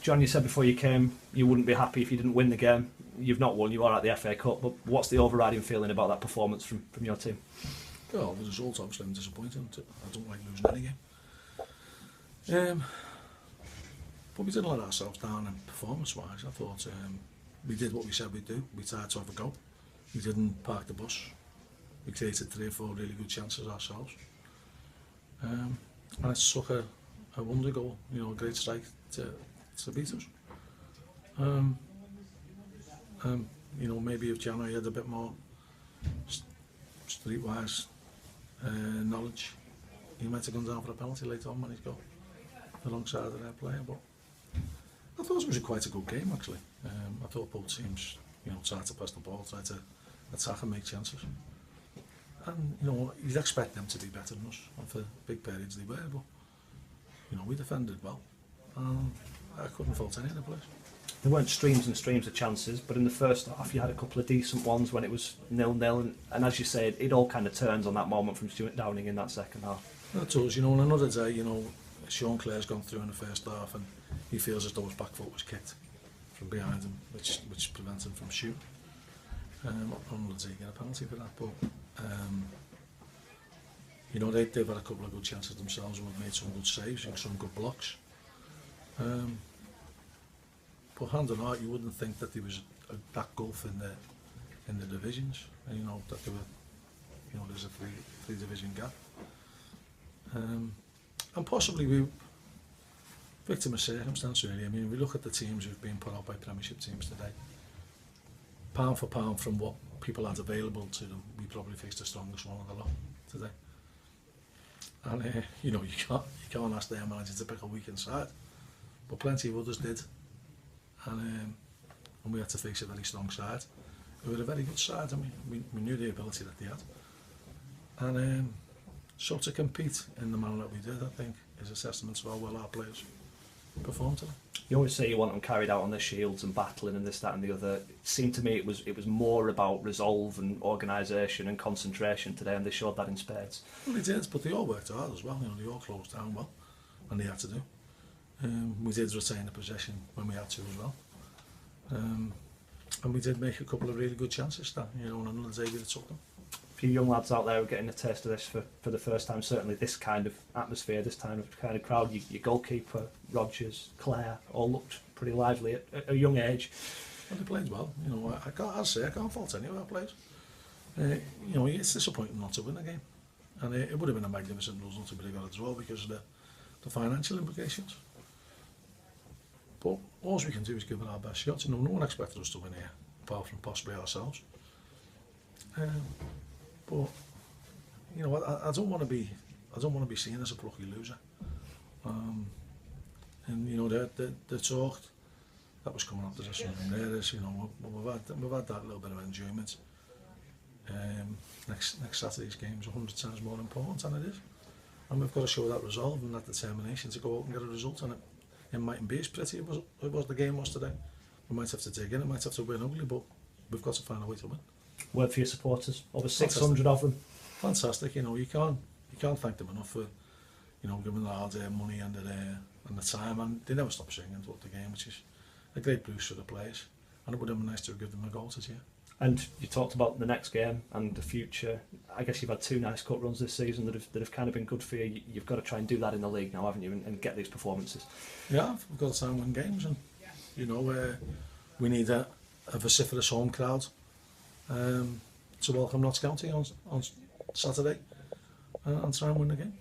John, you said before you came you wouldn't be happy if you didn't win the game. You've not won, you are at the FA Cup, but what's the overriding feeling about that performance from your team? Well, the result obviously I'm disappointed. I don't like losing any game. But we didn't let ourselves down in performance-wise. I thought we did what we said we'd do. We tried to have a go. We didn't park the bus. We created 3 or 4 really good chances ourselves. And it took a wonder goal, a great strike to beat us. Maybe if January had a bit more streetwise knowledge, he might have gone down for a penalty later on when he's got the wrong side of their player. But I thought it was quite a good game actually. I thought both teams, tried to pass the ball, tried to attack and make chances. And you'd expect them to be better than us, and for big periods they were. But we defended well. I couldn't fault any of the players. There weren't streams and streams of chances, but in the first half you had a couple of decent ones when it was 0-0, and as you said, it all kind of turns on that moment from Stuart Downing in that second half. That does, on another day, Sean Clare's gone through in the first half and he feels as though his back foot was kicked from behind him, which prevents him from shooting. On another day, get a penalty for that, but they've had a couple of good chances themselves and have made some good saves and some good blocks. But hand on heart, you wouldn't think that there was that gulf in the divisions, and that there were, there's a three division gap, and possibly we victim of circumstance really. I mean, we look at the teams who've been put out by Premiership teams today. Pound for pound, from what people had available to them, we probably faced the strongest one of the lot today. And you can't ask their manager to pick a weakened side, but plenty of others did. And we had to face a very strong side. We were a very good side. I mean, we knew the ability that they had. And so to compete in the manner that we did, I think, is a testament to how well our players performed today. You always say you want them carried out on their shields and battling and this, that and the other. It seemed to me it was more about resolve and organisation and concentration today, and they showed that in spades. Well, they did, but they all worked hard as well. They all closed down well, and they had to do. We did retain the possession when we had to as well. And we did make a couple of really good chances that, on another day we took them. A few young lads out there are getting a taste of this for the first time, certainly this kind of atmosphere, this kind of crowd. Your goalkeeper, Rogers, Clare, all looked pretty lively at a young age. Well, they played well. I can't fault any of our players. It's disappointing not to win a game. And it would have been a magnificent result to have got a draw because of the financial implications. But all we can do is give it our best shot. No one expected us to win here, apart from possibly ourselves. But I don't want to be seen as a plucky loser. And the talk that was coming up to us from there is, we've had that little bit of enjoyment. Next Saturday's game is 100 times more important than it is, and we've got to show that resolve and that determination to go out and get a result on it. It mightn't be as pretty as the game was today. We might have to dig in, it might have to win ugly, but we've got to find a way to win. Word for your supporters, over 600 of them. Fantastic, you can't thank them enough for, giving all their money and the time, and they never stop singing throughout the game, which is a great boost for the players, and it would have been nice to give them a goal this year. And you talked about the next game and the future. I guess you've had 2 nice cup runs this season that have kind of been good for you. You've got to try and do that in the league now, haven't you, and get these performances. Yeah, we've got to try and win games, and we need a vociferous home crowd to welcome Notts County on Saturday and try and win the game.